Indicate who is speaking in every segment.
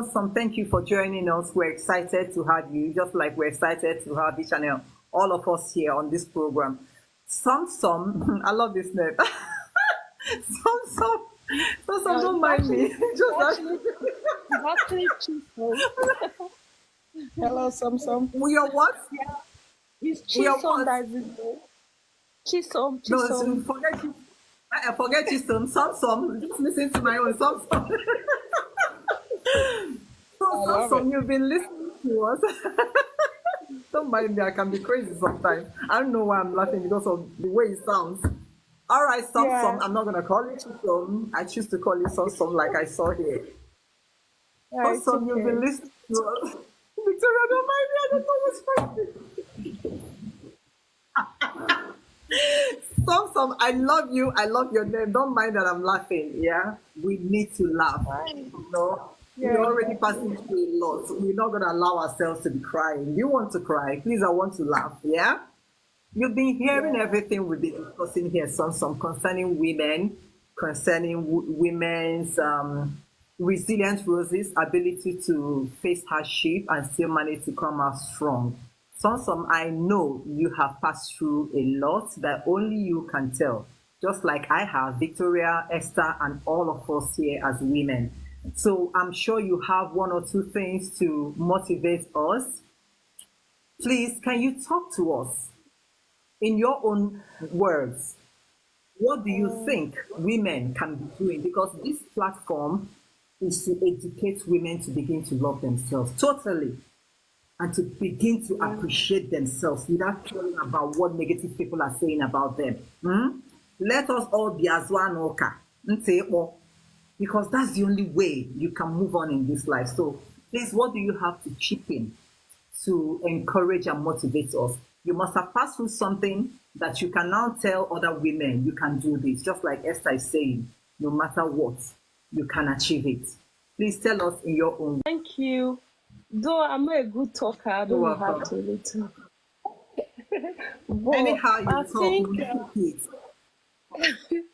Speaker 1: Some thank you for joining us. We're excited to have you, just like we're excited to have each and all of us here on this program. Some, I love this name. Some, don't mind me. Just
Speaker 2: Actually, it's actually Chisom. Hello, Some.
Speaker 1: we are what?
Speaker 2: It's
Speaker 1: We are
Speaker 2: Chisom
Speaker 1: what?
Speaker 2: that is his name. Chisom,
Speaker 1: No,
Speaker 2: Chisom.
Speaker 1: forget you. I forget you some. Just listen to my own some.
Speaker 2: I love
Speaker 1: Some,
Speaker 2: it.
Speaker 1: you've been listening to us. Don't mind me, I can be crazy sometimes. I don't know why I'm laughing because of the way it sounds. All right,
Speaker 2: Yeah,
Speaker 1: I'm not gonna call you some. I choose to call you some like I saw here.
Speaker 2: yeah, it's
Speaker 1: Some, you've been
Speaker 2: okay.
Speaker 1: listening to us. Victoria, don't mind me. I don't know what's funny. Some, I love you. I love your name. Don't mind that I'm laughing. Yeah, we need to laugh.
Speaker 2: Fine.
Speaker 1: No, we're
Speaker 2: Yeah,
Speaker 1: already passing through a lot. We're not gonna allow ourselves to be crying. You want to cry? Please, I want to laugh. Yeah. You've been hearing
Speaker 2: yeah.
Speaker 1: everything we've been discussing here, some concerning women, concerning women's resilient roses, ability to face hardship and still manage to come out strong. Some, I know you have passed through a lot that only you can tell, just like I have, Victoria, Esther, and all of us here as women. So I'm sure you have one or two things to motivate us. Please, can you talk to us in your own words? What do you
Speaker 2: Um,
Speaker 1: think women can be doing? Because this platform is to educate women to begin to love themselves totally and to begin to
Speaker 2: yeah,
Speaker 1: appreciate themselves without caring about what negative people are saying about them. Hmm? Let us all be as one oka. Because that's the only way you can move on in this life. So, please, what do you have to chip in to encourage and motivate us? You must have passed through something that you can now tell other women you can do this. Just like Esther is saying, no matter what, you can achieve it. Please tell us in your own.
Speaker 2: thank you. Though I'm not a good talker, I
Speaker 1: You're
Speaker 2: don't know how
Speaker 1: welcome.
Speaker 2: to really talk. But
Speaker 1: Anyhow
Speaker 2: I
Speaker 1: you talk,
Speaker 2: think
Speaker 1: we
Speaker 2: uh,
Speaker 1: speak it.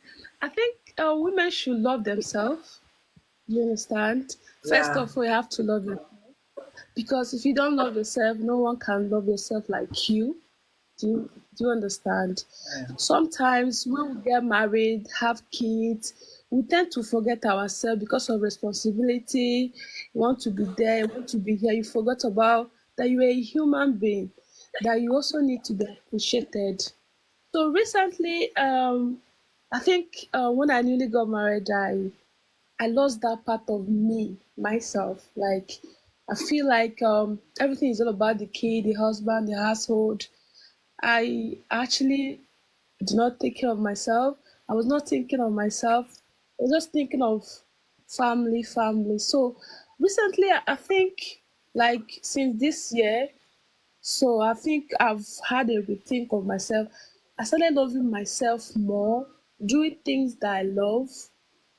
Speaker 2: I think women should love themselves. You understand? First
Speaker 1: Yeah.
Speaker 2: of all, you have to love yourself because if you don't love yourself, no one can love yourself like you. Do you understand?
Speaker 1: Yeah.
Speaker 2: Sometimes when we get married, have kids, we tend to forget ourselves because of responsibility. You want to be there, you want to be here. You forgot about that you're a human being, that you also need to be appreciated. So recently, I think when I newly got married, I lost that part of me, myself. Like I feel like everything is all about the kid, the husband, the household. I actually did not take care of myself. I was not thinking of myself. I was just thinking of family, family. So recently, I think like since this year, so I think I've had a rethink of myself. I started loving myself more, doing things that I love,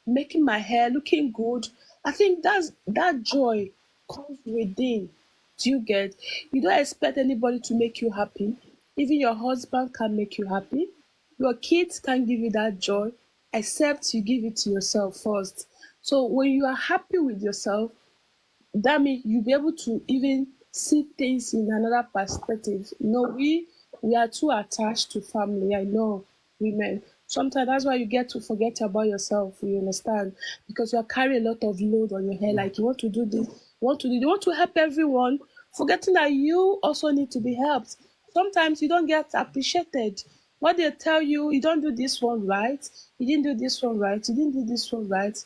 Speaker 2: making my hair looking good. I think that joy comes within. Do you get? You don't expect anybody to make you happy. Even your husband can make you happy. Your kids can give you that joy, except you give it to yourself first. So when you are happy with yourself, that means you'll be able to even see things in another perspective. We are too attached to family. I know women. Sometimes that's why you get to forget about yourself, you understand? Because you are carrying a lot of load on your head. Like you want to do this, you want to help everyone, forgetting that you also need to be helped. Sometimes you don't get appreciated. What they tell you, you don't do this one right, you didn't do this one right, you didn't do this one right.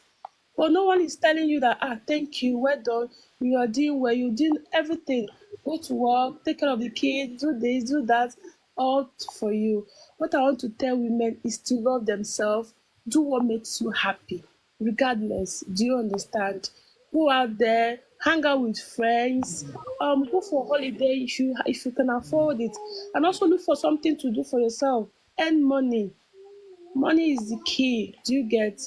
Speaker 2: But no one is telling you that, thank you, well done, you are doing well, you're doing everything. Go to work, take care of the kids, do this, do that, all for you. What I want to tell women is to love themselves, do what makes you happy, regardless. Do you understand? Go out there, hang out with friends, go for holiday if you can afford it, and also look for something to do for yourself. Earn money. Money is the key. Do you get?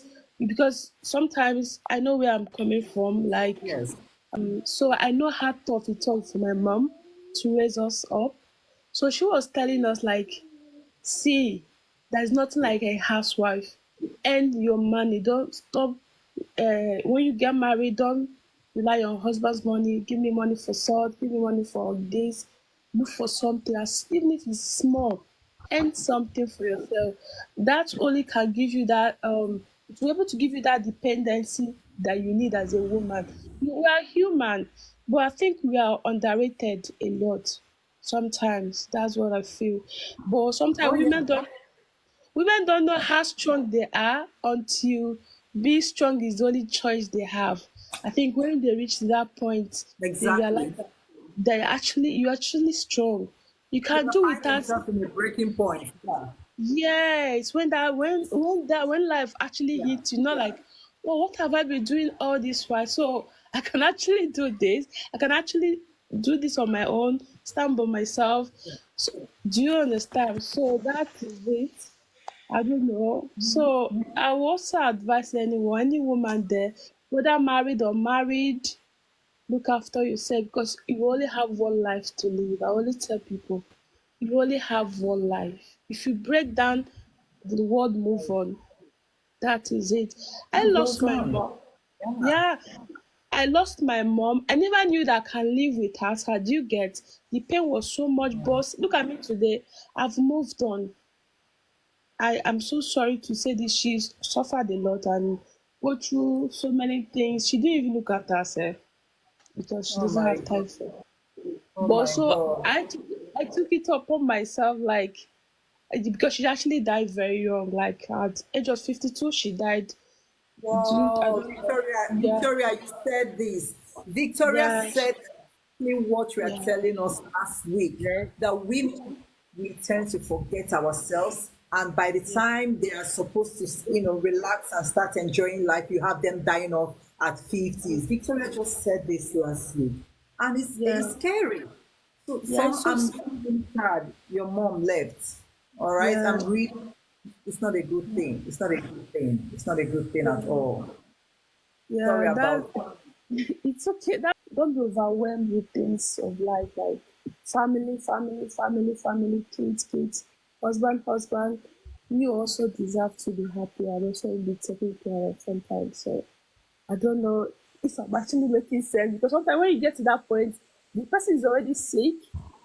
Speaker 2: Because sometimes I know where I'm coming from. Like,
Speaker 1: Yes.
Speaker 2: so I know how tough it was for my mom to raise us up. So she was telling us, like, see, there's nothing like a housewife. Earn your money. Don't stop. When you get married, don't. rely on husband's money, give me money for salt, give me money for this, look for something, as even if it's small, earn something for yourself. That only can give you that to be able to give you that dependency that you need as a woman. We are human, but I think we are underrated a lot. Sometimes that's what I feel. But sometimes
Speaker 1: Oh yeah,
Speaker 2: women don't know how strong they are until being strong is the only choice they have. I think when they reach that point, they realize
Speaker 1: exactly.
Speaker 2: that you're actually strong. You
Speaker 1: They
Speaker 2: can
Speaker 1: can
Speaker 2: do
Speaker 1: find
Speaker 2: without.
Speaker 1: themselves in a breaking point. Yeah,
Speaker 2: Yes, when life actually
Speaker 1: yeah,
Speaker 2: hits you, not like, well, what have I been doing all this while? So I can actually do this. I can actually do this on my own, stand by myself. So do you understand? So that is it. I don't know. So I will also advise anyone, any woman there, whether married or married, look after yourself because you only have one life to live. I only tell people you only have one life. If you break down, the world move on. That is it. I
Speaker 1: it
Speaker 2: lost
Speaker 1: goes
Speaker 2: my
Speaker 1: on.
Speaker 2: mom.
Speaker 1: Yeah.
Speaker 2: Yeah, I lost my mom. I never knew that I can live with her. So do you get? The pain was so much, but look at me today. I've moved on. I am so sorry to say this. She's suffered a lot and go through so many things. She didn't even look after herself because she
Speaker 1: Oh
Speaker 2: doesn't
Speaker 1: my
Speaker 2: have time
Speaker 1: God.
Speaker 2: for it.
Speaker 1: Oh
Speaker 2: But
Speaker 1: my
Speaker 2: so
Speaker 1: God.
Speaker 2: I took it upon myself, like, because she actually died very young, like at age of 52 she died. Didn't I
Speaker 1: Wow,
Speaker 2: don't know.
Speaker 1: Victoria,
Speaker 2: Yeah,
Speaker 1: Victoria, you said this. Victoria
Speaker 2: yeah,
Speaker 1: said exactly what you are
Speaker 2: yeah,
Speaker 1: telling us last week,
Speaker 2: yeah,
Speaker 1: that women, we tend to forget ourselves, and by the
Speaker 2: yeah,
Speaker 1: time they are supposed to, relax and start enjoying life, you have them dying off at 50s. Victoria just said this last week, and it's
Speaker 2: yeah,
Speaker 1: scary. So,
Speaker 2: yeah,
Speaker 1: some
Speaker 2: it's so
Speaker 1: I'm really sad your mom left. All right,
Speaker 2: yeah,
Speaker 1: I'm really. It's not a good thing. It's not a good thing. It's not a good thing at
Speaker 2: yeah,
Speaker 1: all.
Speaker 2: yeah,
Speaker 1: Sorry
Speaker 2: that
Speaker 1: about that.
Speaker 2: it's okay. That don't be overwhelmed with things of life like family, family, family, family, kids, kids, husband, husband. You also deserve to be happy and also be taken care of sometimes. So I don't know if I'm actually making sense because sometimes when you get to that point, the person is already sick.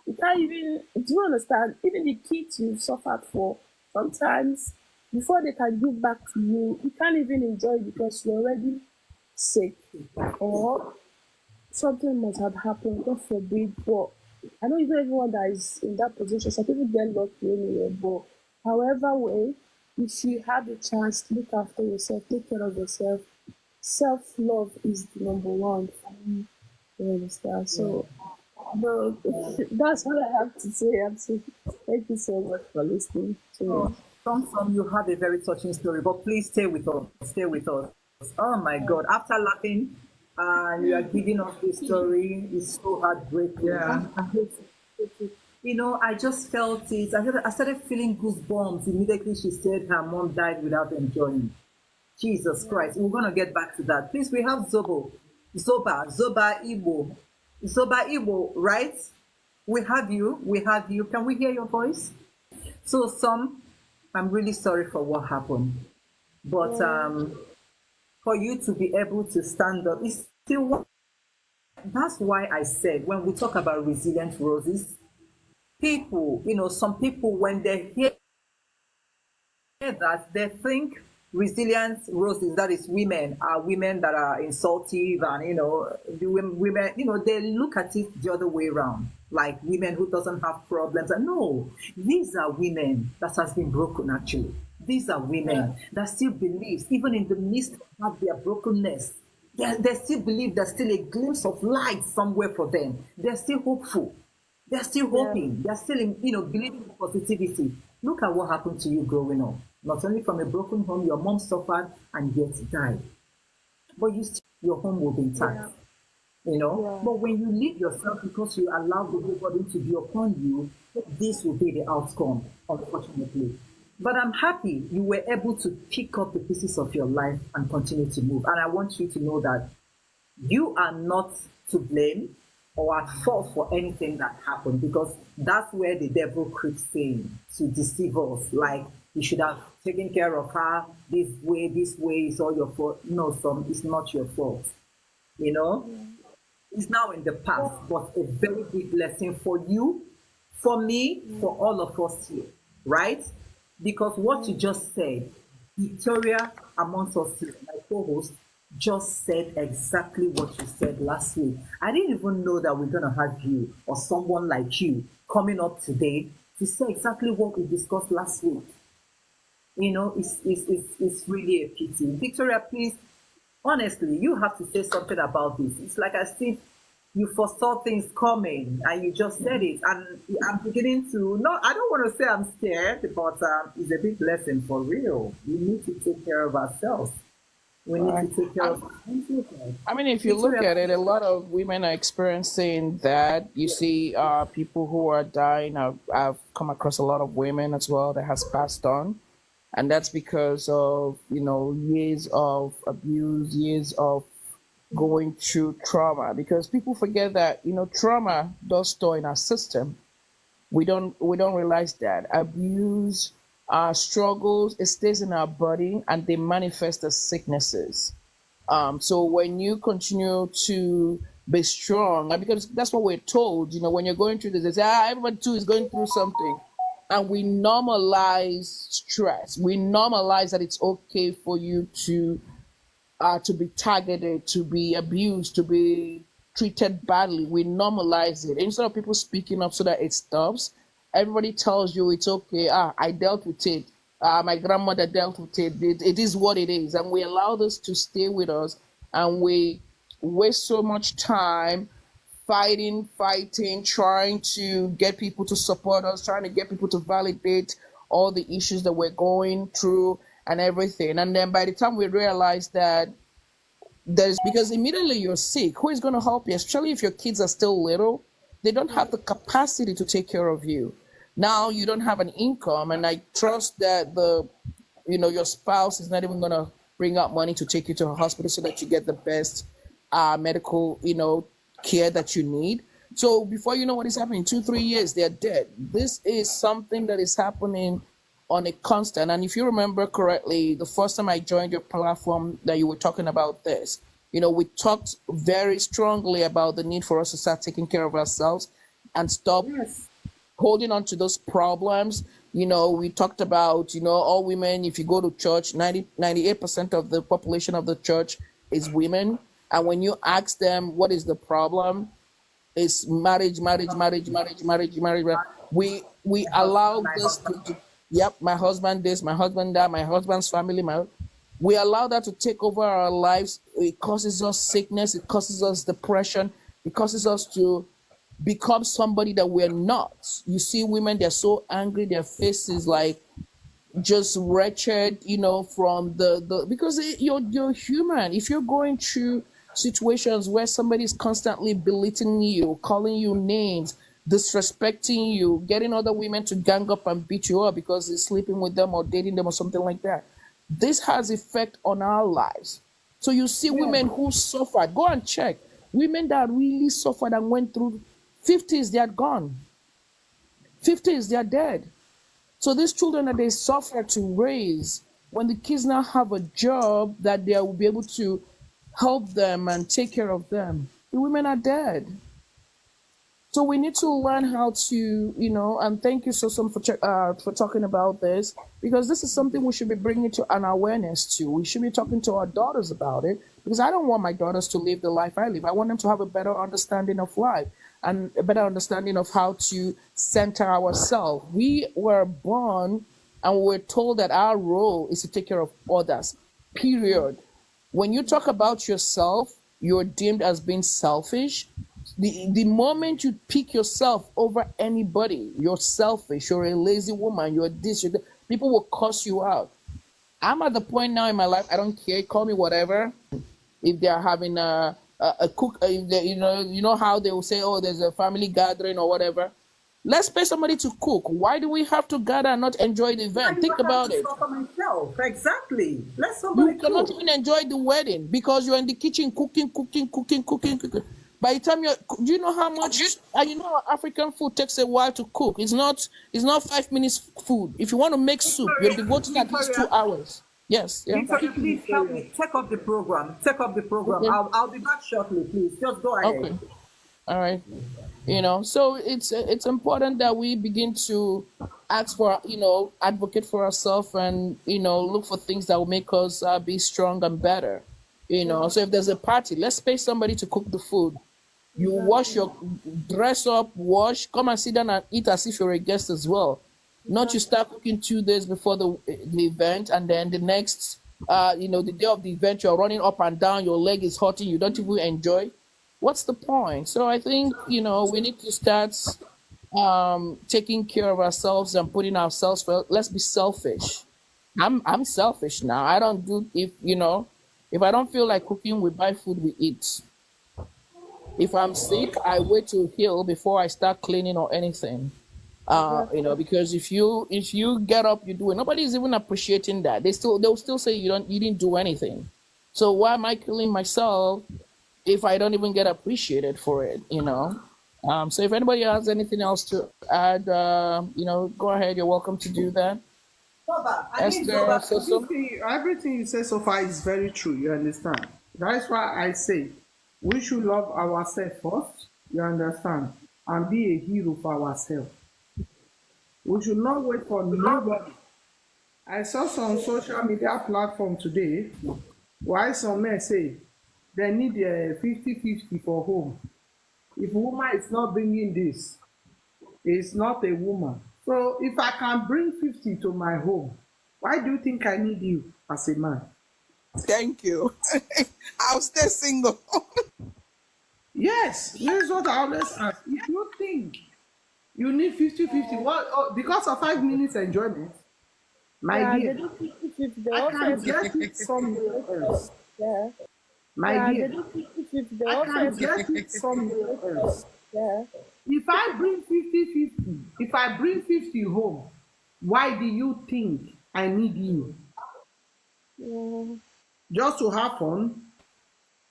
Speaker 2: You can't even, do you understand? Even the kids you've suffered for, sometimes before they can give back to you, you can't even enjoy it because you're already sick or something must have happened, God forbid. But I know it's not everyone that is in that position. Some people get lucky anyway. But however way, if you have the chance, look after yourself, take care of yourself. Self love is the number one for me. You understand?
Speaker 1: Yeah.
Speaker 2: So no, that's what I have to say. Thank you so much for listening to me.
Speaker 1: Oh, some you have a very touching story, but please stay with us. Stay with us. Oh my God! After laughing, and you are giving us this story, it's so heartbreaking.
Speaker 2: Yeah.
Speaker 1: I hate it. I just felt it. I started feeling goosebumps immediately. She said her mom died without enjoying. Jesus
Speaker 2: Yeah.
Speaker 1: Christ. We're gonna get back to that. Please, we have Zoba Igbo. Zoba Igbo, right? We have you. We have you. Can we hear your voice? So I'm really sorry for what happened. But
Speaker 2: Yeah.
Speaker 1: for you to be able to stand up, it's still that's why I said when we talk about resilient roses, people, some people when they hear that they think resilient roses, that is women, are women that are insultive, and the women, they look at it the other way around, like women who doesn't have problems. And no, these are women that has been broken. Actually, these are
Speaker 2: Yeah.
Speaker 1: women that still believes, even in the midst of their brokenness, they still believe there's still a glimpse of light somewhere for them. They're still hopeful. They're still
Speaker 2: Yeah.
Speaker 1: hoping. They're still, believing in positivity. Look at what happened to you growing up. Not only from a broken home, your mom suffered and yet died. But your home will be intact.
Speaker 2: Yeah.
Speaker 1: But
Speaker 2: Yeah.
Speaker 1: when you leave yourself because you allow the whole burden to be upon you, this will be the outcome, unfortunately. But I'm happy you were able to pick up the pieces of your life and continue to move. And I want you to know that you are not to blame or at fault for anything that happened, because that's where the devil creeps in to deceive us. Like, you should have taken care of her this way is all your fault. No, son, it's not your fault. You know, it's now in the past, but a very big lesson for you, for me, for all of us here, right? Because what you just said, Victoria, amongst us here, my co-host, just said exactly what you said last week. I didn't even know that we're gonna have you or someone like you coming up today to say exactly what we discussed last week. It's really a pity. Victoria, please, honestly, you have to say something about this. It's like I think you foresaw things coming and you just said it. And I'm beginning to, no, I don't want to say I'm scared, but it's a big lesson for real. We need to take care of ourselves. We need to
Speaker 3: Right.
Speaker 1: take care
Speaker 3: I,
Speaker 1: of our mental health.
Speaker 3: I mean, if you look
Speaker 1: Victoria,
Speaker 3: at it, a lot of women are experiencing that. You see, people who are dying. I've come across a lot of women as well that has passed on, and that's because of years of abuse, years of going through trauma. Because people forget that trauma does store in our system. We don't realize that abuse, struggles, it stays in our body and they manifest as sicknesses. So when you continue to be strong, because that's what we're told, when you're going through this, they say, everyone too is going through something. And we normalize stress. We normalize that it's okay for you to be targeted, to be abused, to be treated badly. We normalize it. Instead of people speaking up so that it stops, everybody tells you it's okay. I dealt with it. My grandmother dealt with it. It is what it is. And we allow this to stay with us. And we waste so much time fighting, trying to get people to support us, trying to get people to validate all the issues that we're going through and everything. And then by the time we realize that there's because immediately you're sick, who is going to help you? Especially if your kids are still little, they don't have the capacity to take care of you. Now you don't have an income, and I trust that your spouse is not even going to bring out money to take you to a hospital so that you get the best medical care that you need. So before you know what is happening, 2 3 years they're dead. This is something that is happening on a constant. And if you remember correctly, the first time I joined your platform that you were talking about this, we talked very strongly about the need for us to start taking care of ourselves and stop
Speaker 1: yes,
Speaker 3: holding on to those problems. We talked about, all women, if you go to church, 98% of the population of the church is women. And when you ask them what is the problem, it's marriage, marriage, marriage, marriage, marriage, marriage. We
Speaker 1: my husband,
Speaker 3: allow
Speaker 1: my
Speaker 3: this
Speaker 1: husband.
Speaker 3: yep, my husband this, my husband that, my husband's family, we allow that to take over our lives. It causes us sickness, it causes us depression, it causes us to become somebody that we're not. You see women, they're so angry, their face is like just wretched, from the because you're human. If you're going through situations where somebody is constantly belittling you, calling you names, disrespecting you, getting other women to gang up and beat you up because he's sleeping with them or dating them or something like that, this has effect on our lives. So you see
Speaker 1: Yeah,
Speaker 3: women who suffered, go and check. Women that really suffered and went through 50s, they are gone. 50s, they are dead. So these children that they suffer to raise, when the kids now have a job that they will be able to help them and take care of them, the women are dead. So we need to learn how to, and thank you so much for talking about this, because this is something we should be bringing to an awareness to. We should be talking to our daughters about it, because I don't want my daughters to live the life I live. I want them to have a better understanding of life and a better understanding of how to center ourselves. We were born and we're told that our role is to take care of others, period. When you talk about yourself, you're deemed as being selfish. The moment you pick yourself over anybody, you're selfish, you're a lazy woman, you're this, you're that, people will cuss you out. I'm at the point now in my life, I don't care, call me whatever. If they're having a cook, if they, how they will say, oh, there's a family gathering or whatever. Let's pay somebody to cook. Why do we have to gather and not enjoy the
Speaker 1: I
Speaker 3: event?
Speaker 1: do
Speaker 3: Think
Speaker 1: not have
Speaker 3: about
Speaker 1: to
Speaker 3: it.
Speaker 1: suffer myself. Exactly. Let
Speaker 3: You
Speaker 1: somebody
Speaker 3: cannot
Speaker 1: cook.
Speaker 3: even enjoy the wedding because you're in the kitchen cooking, cooking, cooking, cooking, cooking. By the time do you know how much? And African food takes a while to cook. It's not 5 minutes food. If you want to make soup, you're
Speaker 1: Victoria,
Speaker 3: devoting at least two
Speaker 1: Victoria,
Speaker 3: hours. Yes, yeah.
Speaker 1: Victoria, please help me take up the program. Take up the program.
Speaker 3: Okay.
Speaker 1: I'll be back shortly, please. Just go
Speaker 3: Okay.
Speaker 1: ahead.
Speaker 3: All right. So it's important that we begin to ask for, advocate for ourselves, and look for things that will make us be strong and better. So if there's a party, let's pay somebody to cook the food. You wash your dress up, wash, come and sit down and eat as if you're a guest as well. Not you start cooking 2 days before the event, and then the next the day of the event you're running up and down, your leg is hurting, you don't even enjoy. What's the point? So I think we need to start taking care of ourselves and putting ourselves first. Let's be selfish. I'm selfish now. I don't do if I don't feel like cooking, we buy food, we eat. If I'm sick, I wait to heal before I start cleaning or anything. Because if you get up, you do it. Nobody's even appreciating that. They'll still say you didn't do anything. So why am I killing myself if I don't even get appreciated for it? So if anybody has anything else to add, go ahead. You're welcome to do that. Esther,
Speaker 4: Everything you say so far is very true, you understand? That's why I say we should love ourselves first, you understand, and be a hero for ourselves. We should not wait for nobody. I saw some social media platform today why some men say they need a 50-50 for home. If a woman is not bringing this, it's not a woman. So if I can bring 50 to my home, why do you think I need you as a man?
Speaker 5: Thank you. I'll stay single.
Speaker 4: Yes, this is what I always ask. If you think you need 50-50, what? Oh, because of 5 minutes enjoyment, my
Speaker 2: Yeah, they
Speaker 4: dear,
Speaker 2: do 50-50. They
Speaker 4: I
Speaker 2: also
Speaker 4: can get it somewhere else.
Speaker 2: yeah.
Speaker 4: My
Speaker 2: Yeah, they
Speaker 4: dear,
Speaker 2: do 50-50. They
Speaker 4: I
Speaker 2: also
Speaker 4: can get it somewhere else.
Speaker 2: yeah.
Speaker 4: If I bring 50-50, if I bring 50 home, why do you think I need you?
Speaker 2: Yeah.
Speaker 4: Just to have fun?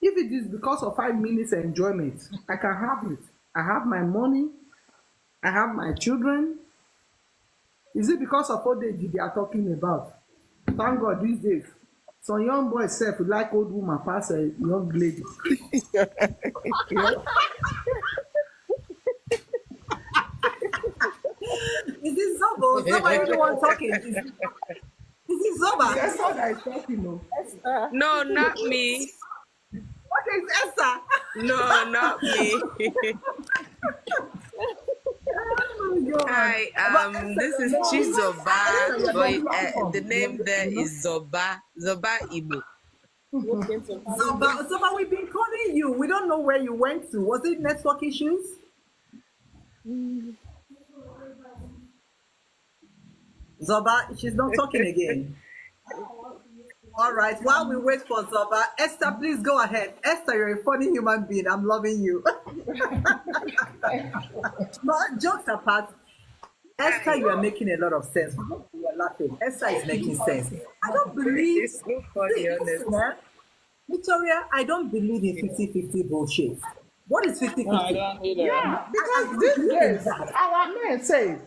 Speaker 4: If it is because of 5 minutes enjoyment, I can have it. I have my money, I have my children. Is it because of old age they are talking about? Thank God these days. Some young boys self like old woman pass a young lady.
Speaker 1: Is it Zobo? Zobo, you're the one talking. Is it Zoba?
Speaker 4: That's what I talking of.
Speaker 6: No, not me.
Speaker 1: What is Esther?
Speaker 6: No, not me.
Speaker 1: Oh my God.
Speaker 6: Hi, this is Chizoba, but the name there is Zoba, Zoba Ibu.
Speaker 1: Zoba, we've been calling you. We don't know where you went to. Was it network issues? Zoba, she's not talking again. All right, while we wait for Zoba, Esther, please go ahead. Esther, you're a funny human being. I'm loving you. But jokes apart, Esther, you are making a lot of sense. You are laughing. Esther is making sense. I don't believe.
Speaker 6: It's so funny, honestly.
Speaker 1: Victoria, I don't believe in 50-50 bullshit. What is 50-50?
Speaker 3: No, I don't either.
Speaker 4: Yeah, because these days, our men say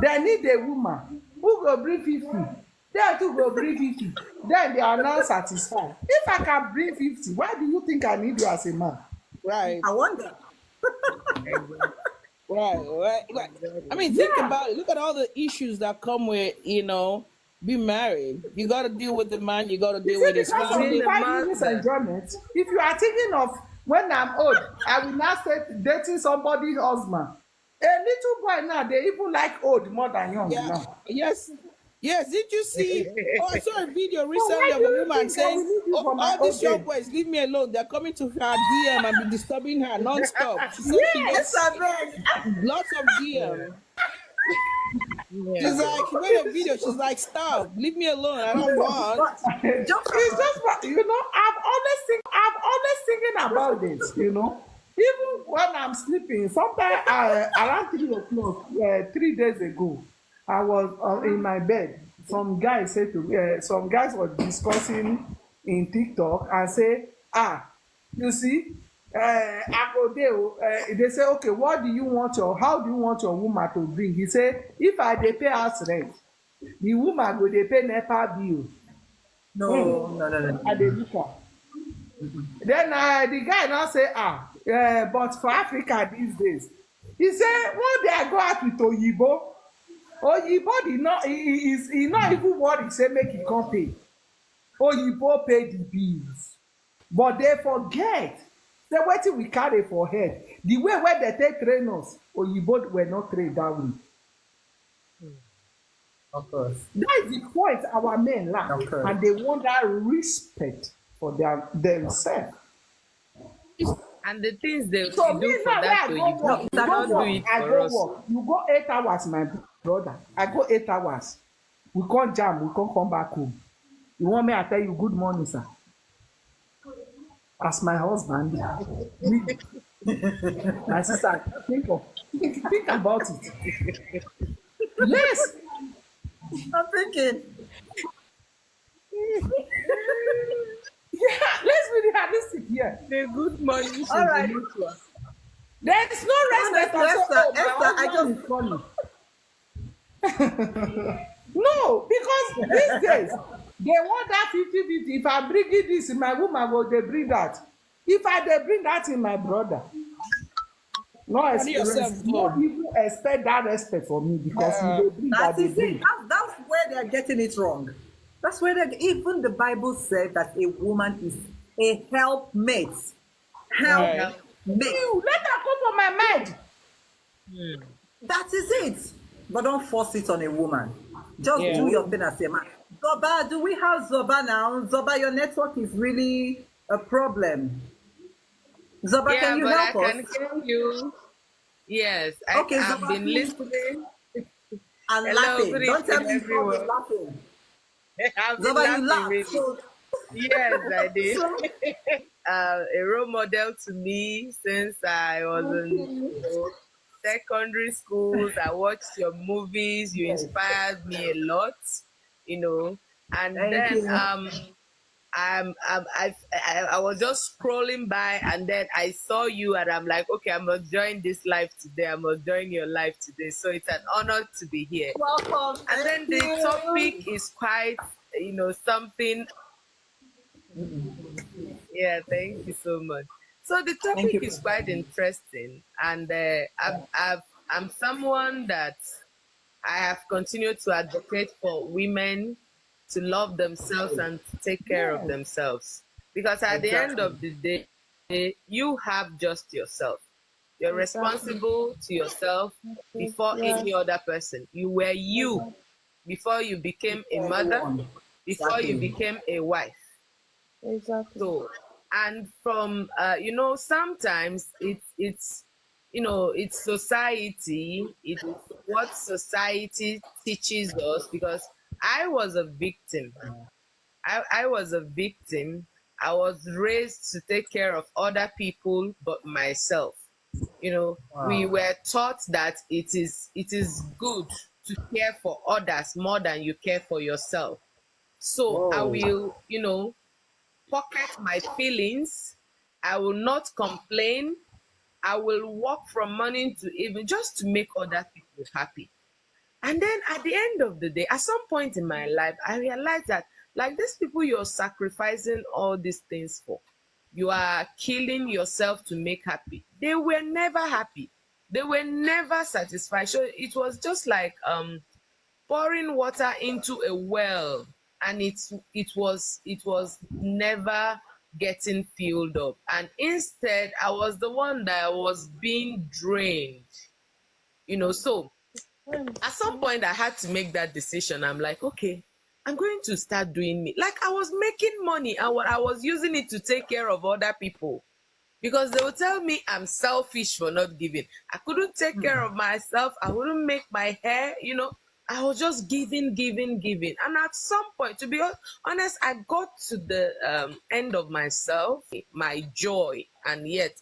Speaker 4: they need a woman who go bring 50. They too go bring 50. Then they are not satisfied. If I can bring 50, why do you think I need you as a man?
Speaker 3: Right.
Speaker 1: I wonder.
Speaker 3: Right. I mean, think about it. Look at all the issues that come with, being married. You got to deal with the man. You got to deal with his
Speaker 4: Because of
Speaker 3: family.
Speaker 4: the 5 minutes enjoyment, if you are thinking of when I'm old, I will not start dating somebody's husband. A little boy now, they even like old more than young
Speaker 3: Yeah.
Speaker 4: now.
Speaker 3: Yes. Did you see? Oh, I saw a video
Speaker 4: why
Speaker 3: recently of
Speaker 4: do
Speaker 3: a
Speaker 4: you
Speaker 3: woman
Speaker 4: think I will
Speaker 3: saying,
Speaker 4: leave you for my
Speaker 3: all these
Speaker 4: old
Speaker 3: young
Speaker 4: age?"
Speaker 3: boys, leave me alone. They're coming to her DM and be disturbing her non-stop. She said she
Speaker 1: Yes,
Speaker 3: gets
Speaker 1: I bet.
Speaker 3: lots of DM. She's like, she made a video. She's like, stop, leave me alone. I don't want.
Speaker 4: It's just, I'm always thinking about this, Even when I'm sleeping, sometimes around 3 o'clock, 3 days ago, I was in my bed. Some guys said to some guys were discussing in TikTok and say, you see, I go there. They say, okay, how do you want your woman to bring? He say, if I dey pay house rent, the woman go dey pay NEPA bill.
Speaker 1: No, no, no, no.
Speaker 4: I dey look am. Then the guy now say, but for Africa these days, he say one day I go out with Oyibo. Oyibo did not, he not even worry say make he come pay. Oyibo pay the bills. But they forget say wetin we carry for head. The way wey they take train us, Oyibo were not trained that way.
Speaker 1: Of course.
Speaker 4: That is the point our men lack,
Speaker 1: Okay.
Speaker 4: and they want that respect for themselves.
Speaker 6: And the things they
Speaker 4: So
Speaker 6: do
Speaker 4: me
Speaker 6: for
Speaker 4: now,
Speaker 6: that,
Speaker 4: where
Speaker 6: you
Speaker 4: I go work, you
Speaker 6: cannot
Speaker 4: go
Speaker 6: do
Speaker 4: work,
Speaker 6: it
Speaker 4: I
Speaker 6: for
Speaker 4: go
Speaker 6: us.
Speaker 4: work. You go 8 hours, my brother. I go 8 hours. We come jam, we come back home. You want me to tell you good morning, sir? As my husband, me, my sister, think about it. Yes,
Speaker 1: I'm thinking.
Speaker 4: yeah, let's be realistic here.
Speaker 6: The good morning should
Speaker 1: All right.
Speaker 6: be mutual.
Speaker 4: There is no respect. I say, oh, my
Speaker 1: Esther, I
Speaker 4: husband
Speaker 1: just
Speaker 4: is coming. No, because these days they want that 50-50. If I bring it this in my woman, will they bring that? If I they bring that in my brother, no
Speaker 3: Carry yourself
Speaker 4: experience,
Speaker 3: go.
Speaker 4: no even expect that respect for me because you they bring that
Speaker 1: that
Speaker 4: they
Speaker 1: is it.
Speaker 4: bring.
Speaker 1: That's where they're getting it wrong. That's where they even the Bible said that a woman is a helpmate.
Speaker 3: Right.
Speaker 1: Helpmate.
Speaker 4: You let her come for my mind.
Speaker 1: That is it. But don't force it on a woman. Just
Speaker 3: Yeah.
Speaker 1: do your thing as a man. Zoba, do we have Zoba now? Zoba, your network is really a problem. Zoba,
Speaker 6: Yeah,
Speaker 1: can you
Speaker 6: but I
Speaker 1: help
Speaker 6: can
Speaker 1: us?
Speaker 6: hear you. Yes,
Speaker 1: Okay,
Speaker 6: I've
Speaker 1: Zoba,
Speaker 6: been
Speaker 1: please.
Speaker 6: listening.
Speaker 1: And
Speaker 6: Hello, good
Speaker 1: laughing. Don't tell
Speaker 6: evening,
Speaker 1: me you've not been
Speaker 6: everyone.
Speaker 1: laughing.
Speaker 6: I've been
Speaker 1: Zoba, you
Speaker 6: laughing
Speaker 1: laugh.
Speaker 6: really.
Speaker 1: So,
Speaker 6: Yes, I did.
Speaker 1: so
Speaker 6: A role model to me since I was in secondary schools. I watched your movies. You
Speaker 1: yes.
Speaker 6: inspired me a lot, And
Speaker 1: Thank
Speaker 6: then
Speaker 1: you.
Speaker 6: I was just scrolling by, and then I saw you, and I'm like, okay, I must join this live today. I must join your live today. So it's an honor to be here.
Speaker 1: Welcome.
Speaker 6: And then
Speaker 1: Thank
Speaker 6: the topic
Speaker 1: you.
Speaker 6: is quite, something. Yeah, thank you so much. So the
Speaker 1: Thank
Speaker 6: topic
Speaker 1: you.
Speaker 6: is quite interesting, and I'm someone that I have continued to advocate for women to love themselves and to take care of
Speaker 4: Yes,
Speaker 6: themselves, because at the end
Speaker 1: Exactly.
Speaker 6: of the day, you have just yourself. You're
Speaker 2: Exactly.
Speaker 6: responsible to yourself before
Speaker 2: Yeah.
Speaker 6: any other person. You were you
Speaker 2: Exactly.
Speaker 6: before you became a mother,
Speaker 1: Everyone.
Speaker 6: before you
Speaker 1: Exactly.
Speaker 6: became a wife.
Speaker 2: Exactly.
Speaker 6: So, and from sometimes it's society, it's what society teaches us, because I was a victim. I was a victim. I was raised to take care of other people but myself. We
Speaker 1: Wow.
Speaker 6: were taught that it is good to care for others more than you care for yourself. So I
Speaker 1: Whoa.
Speaker 6: will, pocket my feelings. I will not complain. I will work from morning to evening just to make other people happy. And then at the end of the day, at some point in my life, I realized that, like, these people you're sacrificing all these things for, you are killing yourself to make happy. They were never happy. They were never satisfied. So it was just like pouring water into a well, and it was never getting filled up, and instead I was the one that was being drained. So at some point I had to make that decision. I'm like, okay, I'm going to start doing me. Like, I was making money, and what I was using it to take care of other people, because they would tell me I'm selfish for not giving. I couldn't take care of myself. I wouldn't make my hair. I was just giving, giving, giving. And at some point, to be honest, I got to the end of myself, my joy, and yet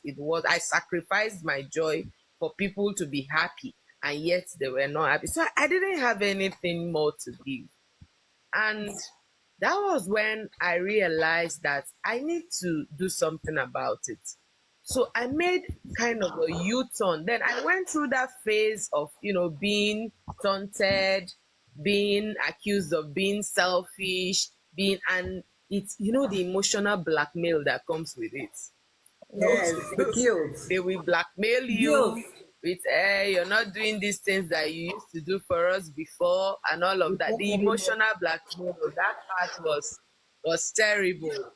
Speaker 6: I sacrificed my joy for people to be happy, and yet they were not happy. So I didn't have anything more to give. And that was when I realized that I need to do something about it. So I made kind of a U-turn. Then I went through that phase of, being taunted, being accused of being selfish, being, and it's, the emotional blackmail that comes with it.
Speaker 1: Yes, the guilt.
Speaker 6: They will blackmail
Speaker 1: Guilt.
Speaker 6: you with, hey, you're not doing these things that you used to do for us before, and all of that. The emotional blackmail, that part was terrible.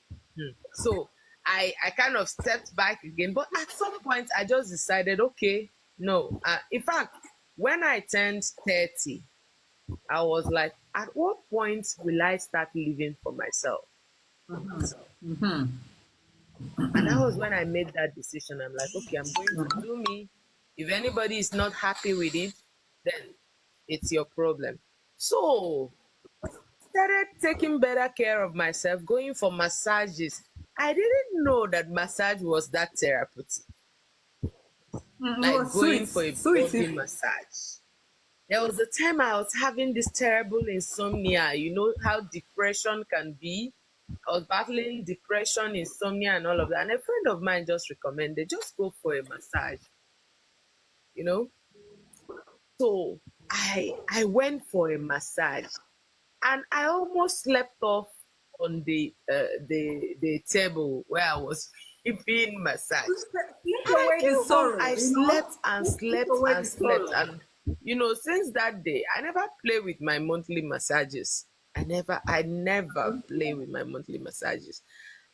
Speaker 6: So I kind of stepped back again, but at some point I just decided, okay, no. In fact, when I turned 30, I was like, at what point will I start living for myself? And that was when I made that decision. I'm like, okay, I'm going to do me. If anybody is not happy with it, then it's your problem. So started taking better care of myself, going for massages. I didn't know that massage was that therapeutic,
Speaker 1: No,
Speaker 6: like going
Speaker 1: sweet,
Speaker 6: for a
Speaker 1: sweet.
Speaker 6: body massage. There was a time I was having this terrible insomnia. You know how depression can be. I was battling depression, insomnia, and all of that. And a friend of mine just recommended, just go for a massage, you know. So I went for a massage, and I almost slept off on the table where I was being massaged.
Speaker 1: Take
Speaker 6: And I
Speaker 1: away the
Speaker 6: came home,
Speaker 1: sorrow,
Speaker 6: I
Speaker 1: you know?
Speaker 6: slept and
Speaker 1: Take
Speaker 6: slept
Speaker 1: away
Speaker 6: and
Speaker 1: the
Speaker 6: slept.
Speaker 1: sorrow.
Speaker 6: And since that day, I never play with my monthly massages. I never play with my monthly massages.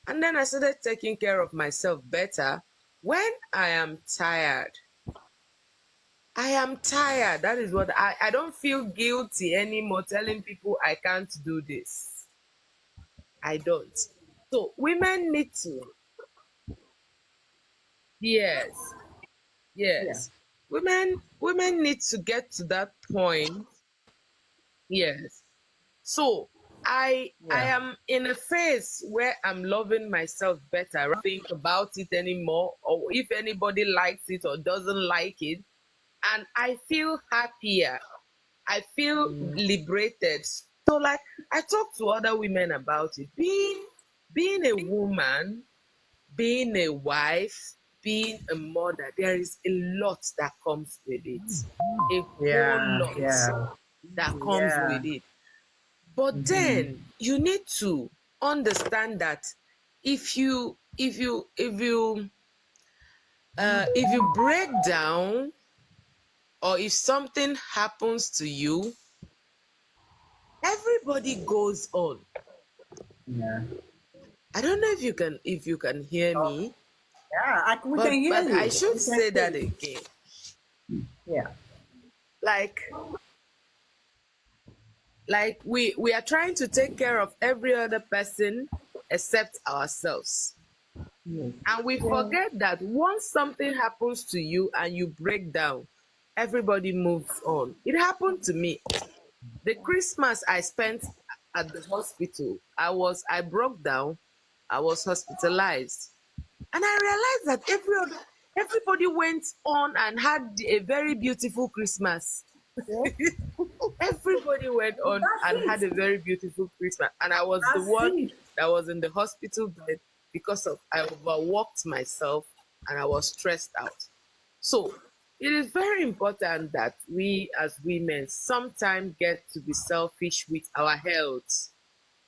Speaker 6: And then I started taking care of myself better. When I am tired, I am tired. That is what I don't feel guilty anymore telling people I can't do this. I don't. So women need to, yes,
Speaker 1: Yeah.
Speaker 6: yes. Women need to get to that point. Yes. So I
Speaker 1: Yeah.
Speaker 6: am in a phase where I'm loving myself better. I don't think about it anymore, or if anybody likes it or doesn't like it. And I feel happier. I feel liberated. So like I talk to other women about it. Being a woman, being a wife, being a mother, there is a lot that comes with it. A whole
Speaker 1: Yeah.
Speaker 6: lot
Speaker 1: Yeah.
Speaker 6: that comes
Speaker 1: Yeah.
Speaker 6: with it. But then you need to understand that if you break down, or if something happens to you, everybody goes on.
Speaker 1: Yeah.
Speaker 6: I don't know if you can hear me,
Speaker 1: Yeah. We can
Speaker 6: but
Speaker 1: hear
Speaker 6: I
Speaker 1: you.
Speaker 6: should
Speaker 1: We can
Speaker 6: say
Speaker 1: hear
Speaker 6: that
Speaker 1: you.
Speaker 6: again.
Speaker 1: Yeah.
Speaker 6: Like we are trying to take care of every other person except ourselves.
Speaker 1: Yeah.
Speaker 6: And we
Speaker 1: Yeah.
Speaker 6: forget that once something happens to you and you break down, everybody moves on. It happened to me. The Christmas I spent at the hospital, I broke down, I was hospitalized. And I realized that everybody went on and had a very beautiful Christmas.
Speaker 2: Yeah.
Speaker 6: Everybody went on and
Speaker 1: That's
Speaker 6: had a
Speaker 1: it.
Speaker 6: very beautiful Christmas. And I was the
Speaker 1: That's
Speaker 6: one
Speaker 1: it.
Speaker 6: that was in the hospital bed because of I overworked myself and I was stressed out. So it is very important that we as women sometimes get to be selfish with our health.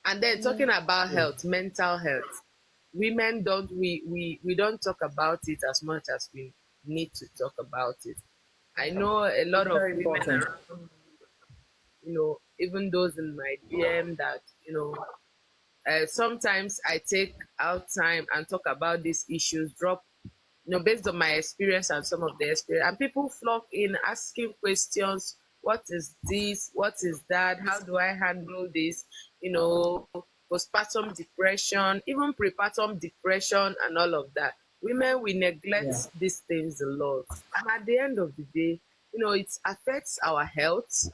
Speaker 6: And then talking about health, mental health, women we don't talk about it as much as we need to talk about it. I know a lot
Speaker 1: It's
Speaker 6: of
Speaker 1: very
Speaker 6: women
Speaker 1: important.
Speaker 6: around, even those in my DM that, sometimes I take out time and talk about these issues, drop, based on my experience and some of their experience. And people flock in asking questions. What is this? What is that? How do I handle this? Postpartum depression, even prepartum depression, and all of that. Women, we
Speaker 1: Yeah.
Speaker 6: neglect these things a lot. And at the end of the day, it affects our health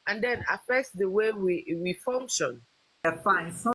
Speaker 6: and then affects the way we function.
Speaker 1: Yeah, fine. So